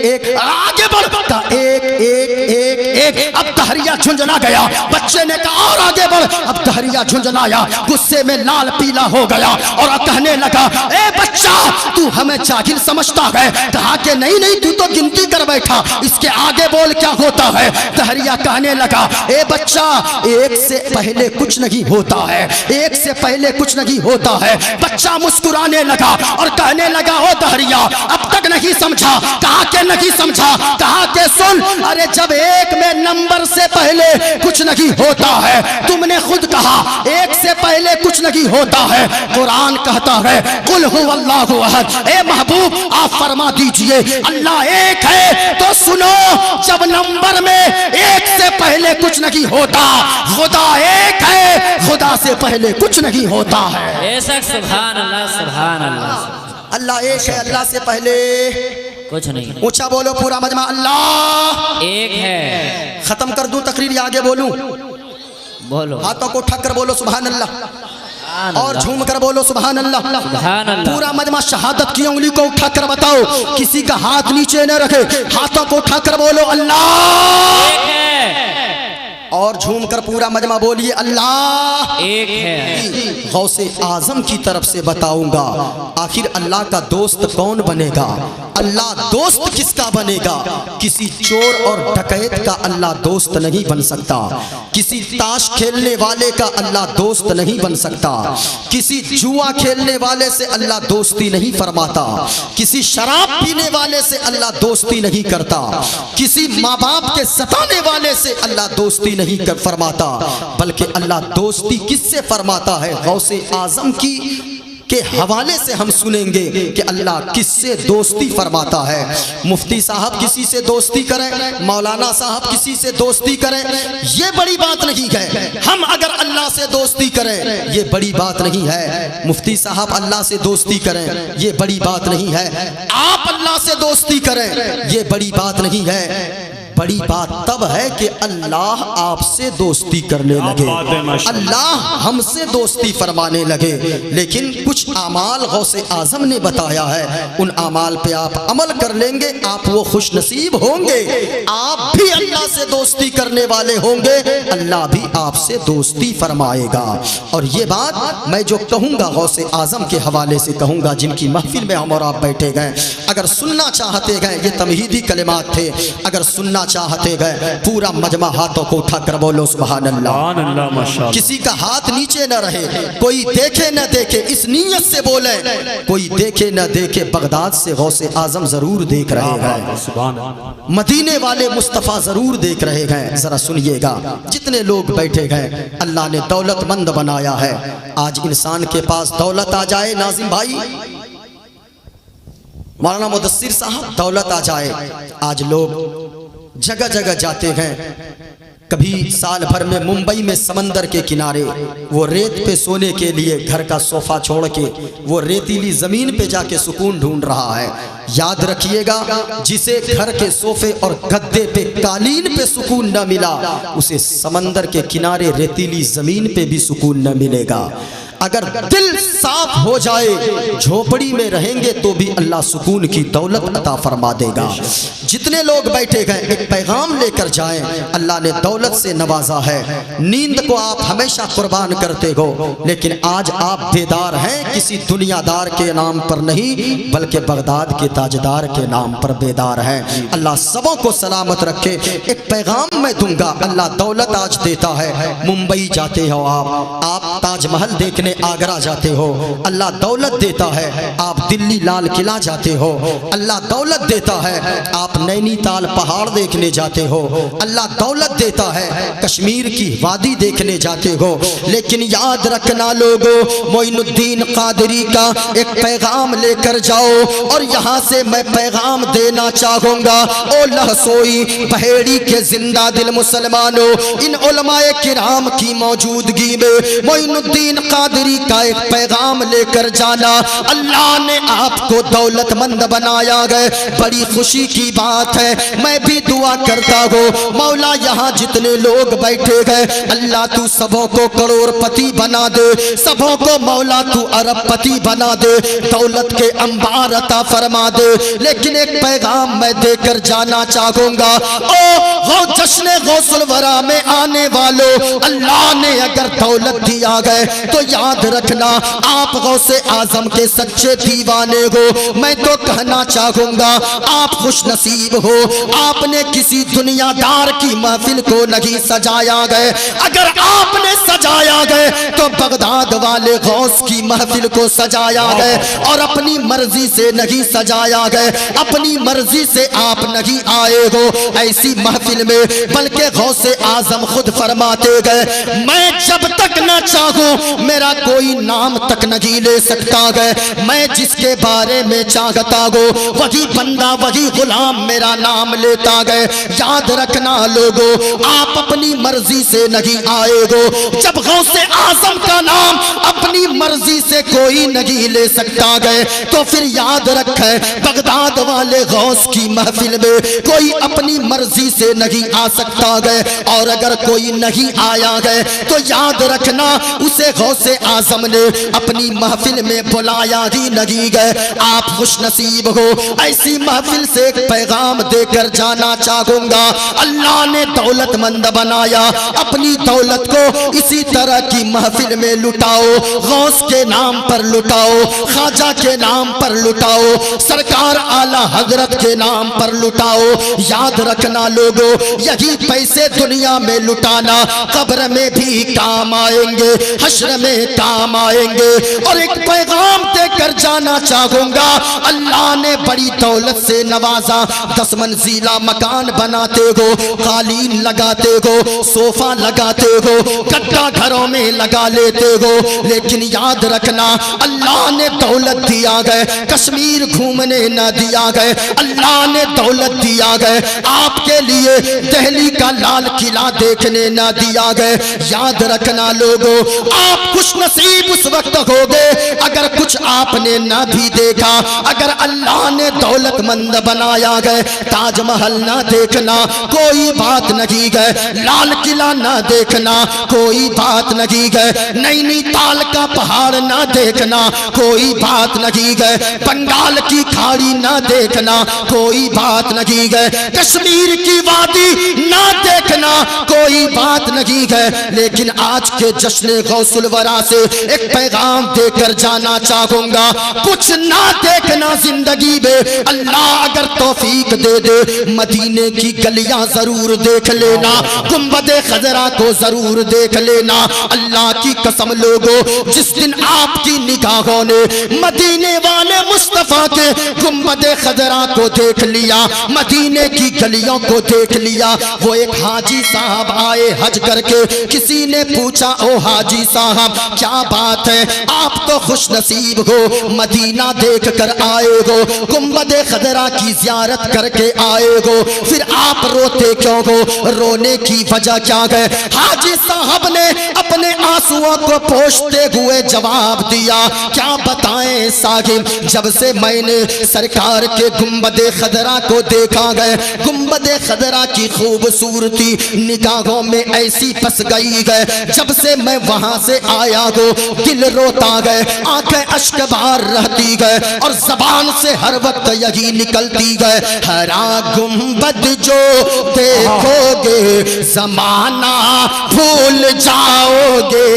1 1। आगे बढ़। कहा 1 1 1 1। अब दहरिया झुंझला गया। बच्चे ने कहा और आगे बढ़। अब दहरिया झुंझलाया, गुस्से में लाल पीला हो गया और कहने लगा ए बच्चा तू हमें जाहिल समझता है? कहा कि नहीं नहीं, तू तो गिनती कर बैठा, इसके आगे बोल क्या होता है? दहरिया कहने लगा ए बच्चा एक से पहले कुछ नहीं होता है, एक से पहले कुछ नहीं होता है। बच्चा मुस्कुराने लगा और कहने लगा ओ दहरिया अब तक नहीं समझा? कहा कि नहीं समझा। कहा कि सुन, अरे जब एक में नंबर से पहले कुछ नहीं होता है, तुमने खुद कहा एक से पहले कुछ नहीं होता है। कुरान कहता है कुल हुवल्लाहु अहद। ए महबूब आप फरमा दीजिए अल्लाह एक है तो सुनो, जब नंबर में एक से पहले कुछ नहीं होता, खुदा एक है, खुदा से पहले कुछ नहीं होता है। बेशक, सुभान अल्लाह, सुभान अल्लाह। अल्लाह एक है, अल्लाह से पहले कुछ नहीं। ऊंचा बोलो पूरा मजमा, अल्लाह एक है। खत्म कर दूं तकरीर या आगे बोलूं? बोलो हाथों को उठाकर बोलो सुभान अल्लाह, सुभान और अल्लाह, झूम कर बोलो सुभान अल्लाह। सुभान अल्लाह। पूरा मजमा शहादत की उंगली को उठाकर बताओ, किसी का हाथ नीचे न रखे, हाथों को उठाकर बोलो अल्लाह, एक है, और झूम कर पूरा मजमा बोलिए अल्लाह एक है। गौसे आजम की तरफ से बताऊंगा, आखिर अल्लाह का दोस्त कौन बनेगा, अल्लाह दोस्त किसका बनेगा। किसी चोर और डकैत का अल्लाह दोस्त नहीं बन सकता, किसी ताश खेलने वाले का अल्लाह दोस्त नहीं बन सकता, किसी जुआ खेलने वाले से अल्लाह दोस्ती नहीं फरमाता, किसी शराब पीने वाले से अल्लाह दोस्ती नहीं करता, किसी माँ बाप के सताने वाले से अल्लाह दोस्ती नहीं कर फरमाता, बल्कि अल्लाह दोस्ती किससे फरमाता है। गौसे आजम की के हवाले से हम सुनेंगे कि अल्लाह किससे दोस्ती फरमाता है। मुफ्ती साहब किसी से दोस्ती करें, मौलाना साहब किसी से दोस्ती करें, ये बड़ी बात नहीं है। हम अगर अल्लाह से दोस्ती करें ये बड़ी बात नहीं है। मुफ्ती साहब अल्लाह से दोस्ती करें ये बड़ी बात नहीं है। आप अल्लाह से दोस्ती करें ये बड़ी बात नहीं है। बड़ी बात तब है कि अल्लाह आपसे दोस्ती करने लगे, अल्लाह हमसे दोस्ती फरमाने लगे। लेकिन कुछ आमाल गौसे आजम ने बताया है, उन आमाल पे आप अमल कर लेंगे, आप वो खुश नसीब होंगे। आप भी अल्लाह से दोस्ती करने वाले होंगे, अल्लाह भी आपसे दोस्ती फरमाएगा। और ये बात मैं जो कहूँगा गौसे आजम के हवाले से कहूँगा, जिनकी महफिल में हम और आप बैठे गए। अगर सुनना चाहते गए, ये तमहीदी कलिमात थे, अगर सुनना चाहते गए पूरा मजमा हाथों को उठाकर बोलो सुभान अल्लाह। किसी का हाथ नीचे न रहे, कोई देखे न देखे, इस नीयत से बोले कोई देखे न देखे, बगदाद से गौसे आजम जरूर देख रहे हैं, मदीने वाले मुस्तफ़ा जरूर देख रहे हैं। जरा सुनिएगा, जितने लोग बैठे गए अल्लाह ने दौलतमंद बनाया है। आज इंसान के पास दौलत आ जाए, नाजिम भाई मौलाना मुदस्सिर साहब, दौलत आ जाए, आज लोग जगह जगह जाते हैं। कभी साल भर में मुंबई में समंदर के किनारे वो रेत पे सोने के लिए घर का सोफा छोड़ के वो रेतीली जमीन पे जाके सुकून ढूंढ रहा है। याद रखिएगा, जिसे घर के सोफे और गद्दे पे कालीन पे सुकून न मिला, उसे समंदर के किनारे रेतीली जमीन पे भी सुकून न मिलेगा। अगर दिल साफ हो जाए, झोपड़ी में रहेंगे तो भी अल्लाह सुकून की दौलत अता फरमा देगा। जितने लोग बैठे गए एक पैगाम लेकर जाएं, अल्लाह ने दौलत से नवाजा है। नींद को आप हमेशा कुर्बान करते हो, लेकिन आज आप बेदार हैं, किसी दुनियादार के नाम पर नहीं बल्कि बगदाद के ताजदार के नाम पर बेदार हैं। अल्लाह सबों को सलामत रखे। एक पैगाम मैं दूंगा, अल्लाह दौलत आज देता है। मुंबई जाते हो आप ताजमहल देखने आगरा जाते हो, अल्लाह दौलत देता है। आप दिल्ली लाल किला जाते हो, अल्लाह दौलत देता है। आप नैनीताल पहाड़ देखने जाते हो, अल्लाह दौलत देता है। कश्मीर की वादी देखने जाते हो, लेकिन याद रखना लोगों, मोइनुद्दीन कादरी का एक पैगाम लेकर जाओ। और यहाँ से मैं पैगाम देना चाहूँगा, ओ लहसोई पहेड़ी के जिंदा दिल मुसलमानों, इन उलमाए किराम की मौजूदगी में मोइनुद्दीन कादरी का एक पैगाम लेकर जाना। अल्लाह ने आपको दौलतमंद बनाया गए, बड़ी खुशी की बात है। मैं भी दुआ करता हूँ, मौला यहाँ जितने लोग बैठे गए, अल्लाह तू सबों को करोड़पति बना दे, सबों को मौला तू अरबपति बना दे, दौलत के अंबार अता फरमा दे। लेकिन एक पैगाम मैं देकर जाना चाहूँगा, ओ जश्न गौसुल वरा में आने वालों, अल्लाह ने अगर दौलत दिया गए तो याद रखना आप गौसे आजम के सच्चे दीवाने हो। मैं तो कहना चाहूँगा आप खुश नसीब हो, आपने किसी दुनियादार की महफिल को नहीं सजाया गए। अगर आपने सजाया गए तो बगदाद वाले गौस की महफिल को सजाया गए, और अपनी मर्जी से नहीं सजाया गए, अपनी मर्जी से आप नहीं आए हो ऐसी महफिल में, बल्कि गौसे आजम खुद फरमाते गए, मैं जब तक न चाहूं मेरा कोई नाम तक नहीं ले सकता है। मैं जिसके बारे में चाहता गो वही बंदा वही गुलाम मेरा नाम लेता गए। याद रखना लोगो, आप अपनी मर्जी से नहीं आएगो। जब गौसे आजम का नाम अपनी मर्जी से कोई नहीं ले सकता गए तो फिर याद रखे बगदाद वाले गौस की महफिल में कोई अपनी मर्जी से नहीं आ सकता गए। और अगर कोई नहीं आया गए तो याद रखना उसे गौसे आजम ने अपनी महफिल में बुलाया ही नहीं गए। आप खुश नसीब हो, ऐसी महफिल से एक पैगाम देकर जाना चाहूंगा। अल्लाह ने दौलतमंद बनाया, अपनी दौलत को इसी तरह की महफिल में लुटाओ। गौस के नाम पर लुटाओ, ख्वाजा के नाम पर लुटाओ, सरकार आला हजरत के नाम पर लुटाओ। याद रखना लोगो, यही पैसे दुनिया में लुटाना कब्र में भी काम आएंगे, हश्र में काम आएंगे। और एक पैगाम देकर जाना चाहूंगा, अल्लाह ने बड़ी दौलत से नवाजा। 10 मंजिला मकान बनाते हो, कालीन लगाते हो, सोफा लगाते हो, गद्दा घरों में लगा लेते हो, लेकिन याद रखना अल्लाह ने दौलत दिया गए, कश्मीर घूमने न दिया गए। अल्लाह ने दौलत दिया गए, आपके लिए दिल्ली का लाल किला देखने न दिया गए। याद रखना लोगों, आप खुश नसीब उस वक्त होगे अगर कुछ आपने न भी देखा। अगर अल्लाह ने दौलतमंद बनाया गए, ताजमहल ना देखना कोई बात नहीं गए, लाल किला ना देखना कोई बात नहीं गए, नैनीताल का पहाड़ ना देखना कोई बात नहीं गए, बंगाल की खाड़ी ना देखना कोई बात नहीं गए, कश्मीर की वादी ना देखना कोई बात नहीं गए। लेकिन आज के जश्न गौसुल वरा से एक पैगाम देकर जाना चाहूंगा, कुछ ना देखना जिंदगी में। अल्लाह अगर तौफीक दे दे मदीने की गलियां जरूर देख लेना, गुंबदे खजरा को जरूर देख लेना। अल्लाह की कसम लोगो, जिस दिन आपकी निगाहों ने मदीने वाले मुस्तफा के गुंबदे खजरा को देख लिया, मदीने की गलियों को देख लिया। वो एक हाजी साहब आए हज करके, किसी ने पूछा ओ हाजी साहब क्या बात है, आप तो खुश नसीब हो, मदीना देख कर आए हो, गुंबदे खजरा की जियारत करके आए हो, फिर आप रोते क्यों हो, रोने की वजह क्या है? हाजी साहब ने अपने आंसुओं को पोंछते हुए जवाब दिया, क्या बताएं साहिब, जब से मैंने सरकार के गुंबदे खजरा को देखा गए, गुंबदे खजरा की खूबसूरती निगाहों में ऐसी फंस गई है, जब से मैं वहां से आया हो दिल रोता गए, आंखें अश्क बार रहती गए और जबान से हर वक्त यही निकलती गए, हरा गुंबद जो देखोगे जमाना भूल जाओगे।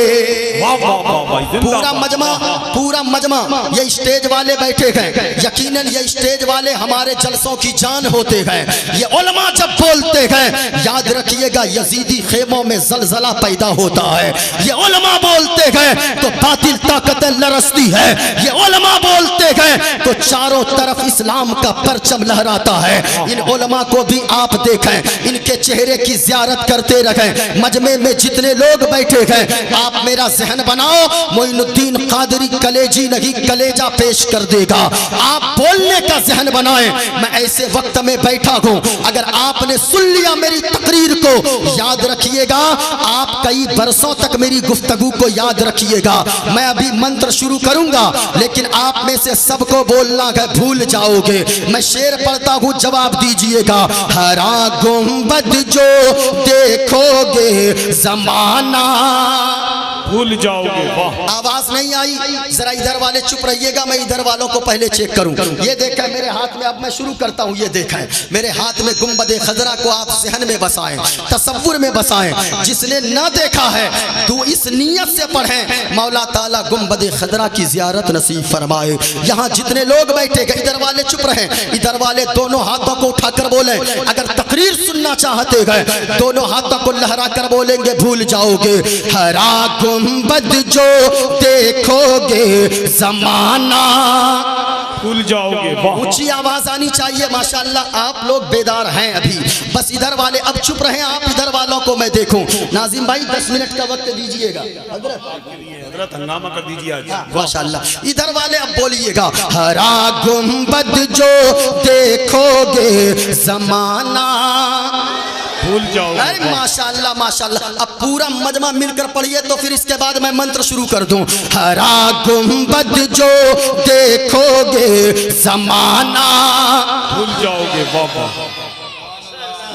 पूरा मजमा ये स्टेज वाले बैठे हैं, यकीनन ये स्टेज वाले हमारे जलसों की जान होते हैं। ये उलमा जब बोलते हैं याद रखिएगा यजीदी खेमों में जलजला पैदा होता है। ये उलमा बोलते हैं तो बातिल ताकतें लरसती है। ये उलमा बोलते हैं तो चारों तरफ इस्लाम का परचम लहराता है। इन उलमा को भी आप देखें, इनके चेहरे की ज़ियारत करते रहें। मजमे में जितने लोग बैठे हैं आप मेरा जहन बनाओ, मोइनुद्दीन कादरी कलेजी नहीं कलेजा पेश कर देगा। आप बोलने का जहन बनाएं। मैं ऐसे वक्त में बैठा हूं, अगर आपने सुन लिया मेरी तकरीर को, याद रखिएगा आप कई बरसों तक मेरी गुफ्तगू को याद रखिएगा। मैं अभी मंत्र शुरू करूंगा लेकिन आप में से सबको बोलना है, भूल जाओगे। मैं शेर पढ़ता हूं, जवाब दीजिएगा। हरा गुंबद जो देखोगे जमाना भूल जाओगे। वाह, आवाज नहीं आई, जरा इधर वाले चुप रहिएगा, मैं इधर वालों को पहले चेक करूं। ये देखा मेरे हाथ में, अब मैं शुरू करता हूं। ये देखा है मेरे हाथ में गुंबदे खजरा को आप ज़हन में बसाएं, तसव्वुर में बसाएं। जिसने ना देखा है तो इस नियत से पढ़ें, मौला ताला गुंबदे खजरा की जियारत नसीब फरमाए। यहाँ जितने लोग बैठे गए, इधर वाले चुप रहें, इधर वाले दोनों हाथों को उठाकर बोले। अगर तकरीर सुनना चाहते गए दोनों हाथों को लहरा कर बोलेंगे, भूल जाओगे। हरा गुंबद जो देखोगे जमाना भूल जाओगे वाह। ऊंची आवाज आनी चाहिए। माशाल्लाह आप लोग बेदार हैं अभी, बस इधर वाले अब चुप रहे, आप इधर वालों को मैं देखूं। नाजिम भाई 10 मिनट का वक्त दीजिएगा। हजरत हंगामा कर दीजिए आज। माशाल्लाह इधर वाले अब बोलिएगा। हरा गुंबद जो देखोगे जमाना भूल जाओगे अरे वाह। माशाल्लाह माशाल्लाह। अब पूरा मजमा मिलकर पढ़िए तो फिर इसके बाद मैं मंत्र शुरू कर दूं। हरा गुंबद जो देखोगे जमाना भूल जाओगे वाह वाह।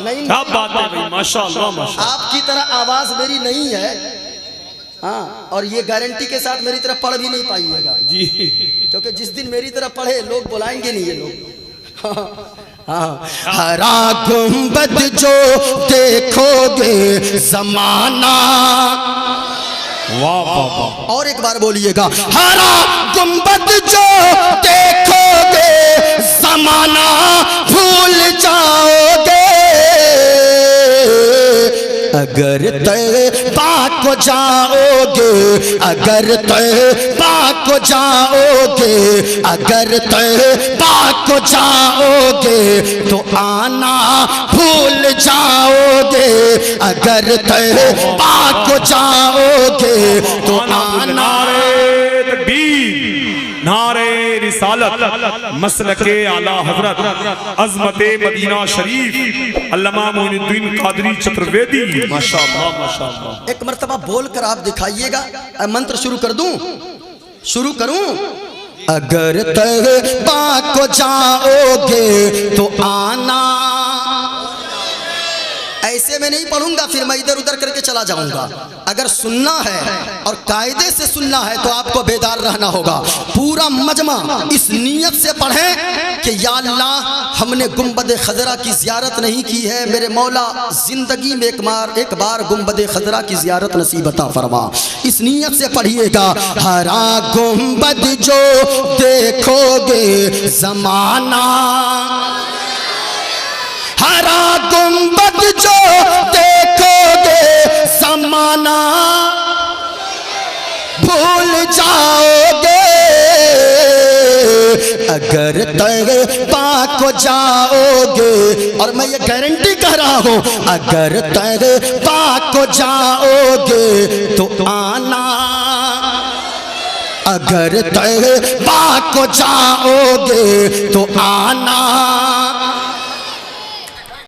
नहीं, क्या बात है भाई, माशाल्लाह माशाल्लाह। आपकी तरह आवाज मेरी नहीं है, हाँ, और ये गारंटी के साथ मेरी तरफ पढ़ भी नहीं पाइएगा जी, क्योंकि जिस दिन मेरी तरफ पढ़े लोग बुलाएंगे नहीं ये लोग। हाँ, हरा गुंबद जो देखोगे जमाना वाह वाह वाह। और एक बार बोलिएगा। हरा गुंबद जो देखोगे जमाना भूल जाओगे अगर तैबा को जाओगे, अगर तैबा को जाओगे, अगर तैबा को जाओगे तो आना भूल जाओगे, अगर तैबा को जाओगे तो आना। नारे तकबीर, नारे रिसालत, मसलके आला हजरत अज़मते मदीना शरीफ अल्लामा मोइनुद्दीन कादरी चतुर्वेदी। माशाअल्लाह माशाअल्लाह। एक मर्तबा बोल कर आप दिखाइएगा। मंत्र शुरू कर दूं, शुरू करूं। अगर तैबा को जाओगे तो आना। ऐसे में नहीं पढ़ूंगा, फिर मैं इधर उधर करके चला जाऊंगा। अगर सुनना है और कायदे से सुनना है तो आपको बेदार रहना होगा। पूरा मजमा इस नीयत से पढ़ें कि या अल्लाह हमने गुंबद खजरा की जियारत नहीं की है, मेरे मौला जिंदगी में एक बार गुंबद खजरा की जियारत नसीब अता फरमा। इस नीयत से पढ़िएगा। हरा गुंबद जो देखोगे जमाना, हरा गुंबद जो देखोगे जमाना भूल जाओगे अगर तैबा को जाओगे। और मैं ये गारंटी कर रहा हूं, अगर तैबा को जाओगे तो आना, अगर तैबा को जाओगे तो आना।